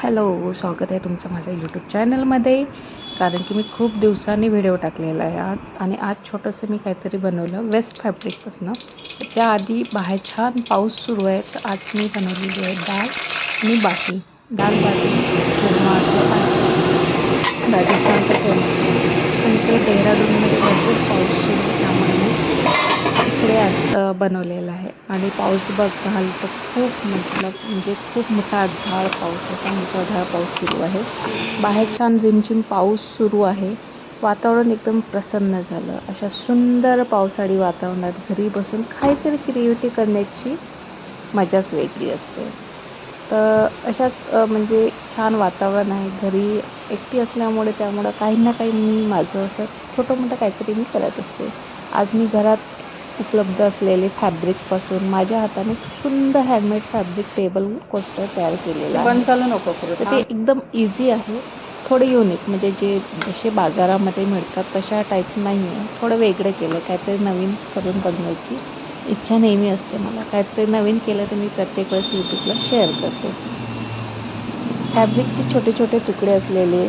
Hello, स्वागत आहे तुमचं माझ्या यूट्यूब चॅनलमध्ये. कारण की मी खूप दिवसांनी व्हिडिओ टाकलेला आहे आज छोटंसं मी काहीतरी बनवलं वेस्ट फॅब्रिकपासून. त्याआधी बाहेर छान पाऊस सुरू आहे, तर आज मी बनवलेली आहे डाळ आणि बाटी. डाळ बाटी चुरमा जो आहे राजस्थानचा फेमस आहे, आणि इकडे डेहराडूनमध्ये भरपूर पाऊस सुरू आहे, त्यामुळे मी इकडे आज बनवलेलं आहे. आणि पाऊस बघाल तर खूप म्हणजे खूप मुसळधार पाऊस सुरू आहे. बाहेर छान रिमझिम पाऊस सुरू आहे. वातावरण एकदम प्रसन्न झालं. अशा सुंदर पावसाळी वातावरणात घरी बसून काहीतरी क्रिएटिव्हिटी करण्याची मजाच वेगळी असते. तर अशाच म्हणजे छान वातावरण आहे. घरी एकटी असल्यामुळे त्यामुळं काही ना काही मी माझं असं छोटं मोठं काहीतरी मी करत असते. आज मी घरात उपलब्ध असलेले फॅब्रिकपासून माझ्या हाताने सुंदर हँडमेड फॅब्रिक टेबल कोस्टर तयार केलेला आहे. बंद चालू नको करू. तर ते एकदम इझी आहे, थोडे युनिक, म्हणजे जसे बाजारामध्ये मिळतात तशा टाईप नाही आहे. थोडं वेगळं केलं, काहीतरी नवीन करून बघण्याची इच्छा नेहमी असते मला. काहीतरी नवीन केलं तर मी प्रत्येक वेळेस यूट्यूबला शेअर करते. फॅब्रिकचे छोटे छोटे तुकडे असलेले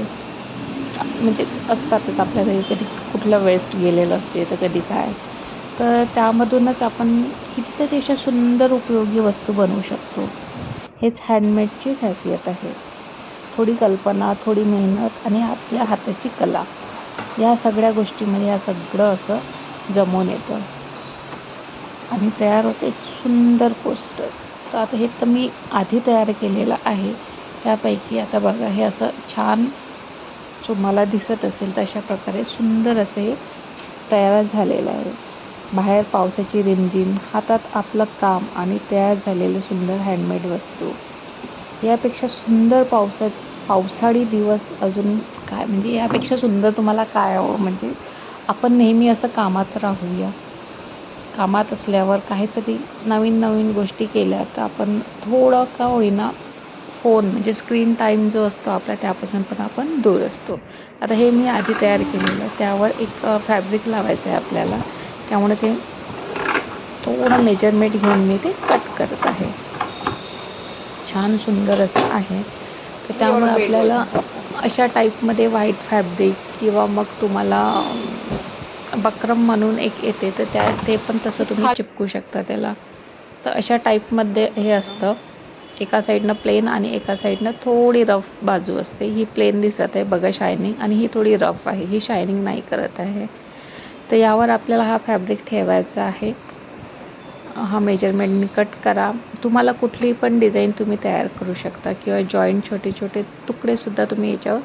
म्हणजे असतातच आपल्या घरी, कधी कुठलं वेस्ट गेलेलं असते तर कधी काय, तर त्यामधूनच आपण कितीतरी अशा सुंदर उपयोगी वस्तू बनवू शकतो. हेच हँडमेडची खासियत आहे. थोडी कल्पना, थोडी मेहनत आणि आपल्या हाताची कला, या सगळ्या गोष्टीमध्ये या सगळं असं जमून येतं आणि तयार होतं एक सुंदर पोस्टर. तर आता हे तर मी आधी तयार केलेलं आहे. त्यापैकी आता बघा, हे असं छान तुम्हाला दिसत असेल तर अशा प्रकारे सुंदर असे तयार झालेलं आहे. बाहेर पावसाची रिमझिम, हातात आपलं काम आणि तयार झालेले सुंदर हँडमेड वस्तू. यापेक्षा सुंदर पावसाळी दिवस अजून काय, म्हणजे यापेक्षा सुंदर तुम्हाला काय हवं? म्हणजे आपण नेहमी असं कामात राहूया. कामात असल्यावर काहीतरी नवीन नवीन गोष्टी केल्या तर आपण थोडं का होईना फोन म्हणजे स्क्रीन टाईम जो असतो आपला, त्यापासून पण आपण दूर असतो. आता हे मी आधी तयार केलेलं, त्यावर एक फॅब्रिक लावायचं आहे आपल्याला, त्यामुळे ते थोडं मेजरमेंट घेऊन मी ते कट करत आहे. छान सुंदर असं आहे. तर त्यामुळे आपल्याला अशा टाईपमध्ये व्हाईट फॅब्रिक किंवा मग तुम्हाला बक्रम म्हणून एक येते, तर ते पण तसं तुम्ही चिपकू शकता त्याला. तर अशा टाईपमध्ये हे असतं. एका साईडनं प्लेन आणि एका साईडनं थोडी रफ बाजू असते. ही प्लेन दिसत आहे बघा शायनिंग, आणि ही थोडी रफ आहे, ही शायनिंग नाही करत आहे. तर यावर आपल्याला हा फॅब्रिक ठेवायचा आहे. हा मेजरमेंटनी कट करा. तुम्हाला कुठली पण डिझाईन तुम्ही तयार करू शकता, किंवा जॉईंट छोटे छोटे तुकडेसुद्धा तुम्ही याच्यावर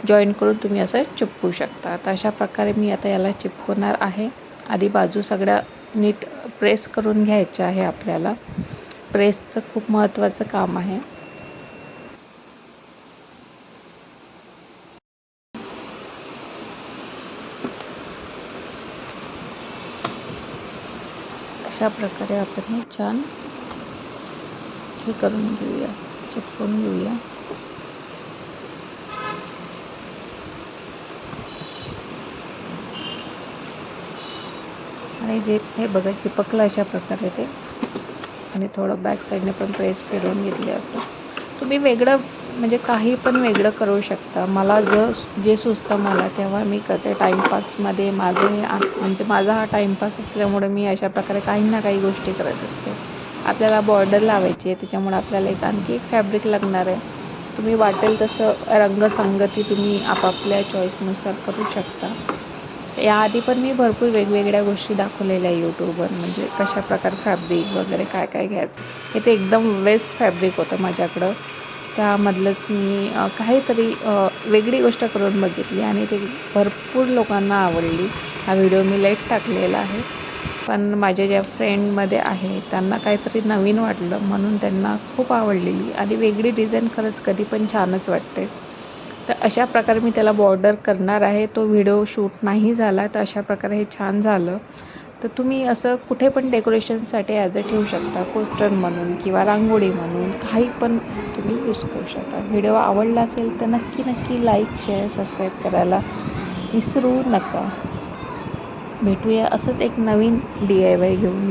जॉईन करून तुम्ही असं चिपकू शकता. तर अशा प्रकारे मी आता याला चिपकवणार आहे. आधी बाजू सगळ्या नीट प्रेस करून घ्यायच्या आहे आपल्याला. प्रेसचं खूप महत्त्वाचं काम आहे. अशा प्रकारे आपण हे छान हे करून घेऊया, चिपकून घेऊया. आणि जे हे बघा चिपकलं अशा प्रकारे ते, आणि थोडं बॅक साईडने पण प्रेस फिरवून घेतले आपण. तुम्ही वेगळं म्हणजे काही पण वेगळं करू शकता. मला जे सुचतं मला तेव्हा मी करते. टाईमपासमध्ये म्हणजे माझा हा टाईमपास असल्यामुळे मी अशा प्रकारे काही ना काही गोष्टी करत असते. आपल्याला बॉर्डर लावायची आहे, त्याच्यामुळे आपल्याला आणखी एक फॅब्रिक लागणार आहे. तुम्ही वाटेल तसं रंगसंगती तुम्ही आपापल्या चॉईसनुसार करू शकता. याआधी पण मी भरपूर वेगवेगळ्या गोष्टी दाखवलेल्या आहे यूट्यूबवर, म्हणजे कशा प्रकार फॅब्रिक वगैरे काय काय घ्यायचं. हे ते एकदम वेस्ट फॅब्रिक होतं माझ्याकडं, त्यामधलंच मी काहीतरी वेगळी गोष्ट करून बघितली आणि ते भरपूर लोकांना आवडली. हा व्हिडिओ मी लेट टाकलेला आहे, पण माझ्या ज्या फ्रेंडमध्ये आहे त्यांना काहीतरी नवीन वाटलं, म्हणून त्यांना खूप आवडलेली. आणि वेगळी डिझाईन खरंच कधी पण छानच वाटते. तर अशा प्रकारे मी त्याला बॉर्डर करणार आहे. तो व्हिडिओ शूट नाही झाला, तर अशा प्रकारे हे छान झालं. तर तुम्ही असं कुठे पण डेकोरेशनसाठी ॲज अ ठेवू शकता, पोस्टर म्हणून किंवा रांगोळी म्हणून, काही पण तुम्ही यूज करू शकता. व्हिडिओ आवडला असेल तर नक्की लाईक, शेअर, सबस्क्राईब करायला विसरू नका. भेटूया असंच एक नवीन DIY घेऊन.